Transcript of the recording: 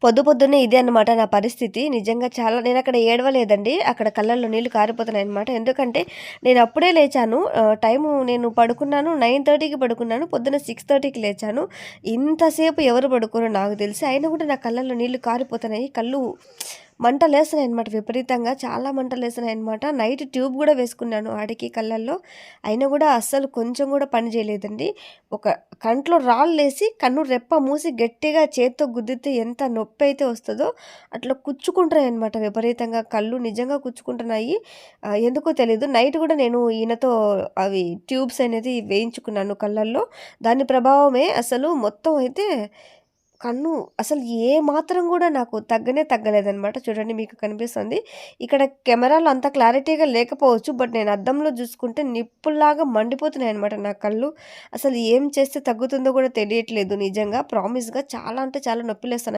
పొద్దున్నే ఇదే అనమాట నా పరిస్థితి. నిజంగా చాలా నేనక్కడ ఏడవలేదండి. అక్కడ కళ్ళల్లో నీళ్లు కారిపోతున్నాయనమాట. ఎందుకంటే నేను అప్పుడే లేచాను. టైము నేను పడుకున్నాను 9:30కి పడుకున్నాను. పొద్దున్న 6:30కి లేచాను. ఇంతసేపు ఎవరు పడుకోరో నాకు తెలిసి. అయినా కూడా నా కళ్ళల్లో నీళ్లు కారిపోతున్నాయి. కళ్ళు మంటలేస్తున్నాయనమాట విపరీతంగా. చాలా మంటలేస్తున్నాయనమాట. నైట్ ట్యూబ్ గూడా వేసుకున్నాను ఆడికి కళ్ళల్లో. అయినా గూడా అస్సలు కొంచెం గూడా పని చేయలేదండి. ఒక కంట్లో రాళ్ళేసి కన్ను రెప్ప మూసి గట్టిగా చేత్తో గుద్దితే ఎంత నొప్పైతే వస్తదో అట్లా కుచ్చుకుంటున్నాయనమాట విపరీతంగా. కళ్ళు నిజంగా కుచ్చుకుంటున్నాయి. ఎందుకో తెలీదు. నైట్ గూడా నేను ఈయనతో అవి ట్యూబ్స్ అనేది వేయించుకున్నాను కళ్ళల్లో. దాని ప్రభావమే అసలు మొత్తం అయితే కన్ను అసలు ఏ మాత్రం గూడా నాకు తగ్గలేదనమాట. చూడండి మీకు కనిపిస్తుంది. ఇక్కడ కెమెరాలో అంత క్లారిటీగా లేకపోవచ్చు. బట్ నేను అద్దంలో జూసుకుంటే నిప్పుల్లాగా మండిపోతున్నాయనమాట నా కళ్ళు. అసలు ఏం చేస్తే తగ్గుతుందో గూడా తెలియట్లేదు నిజంగా. ప్రామిస్‌గా చాలా అంటే చాలా నొప్పిలేస్తున్నాయి.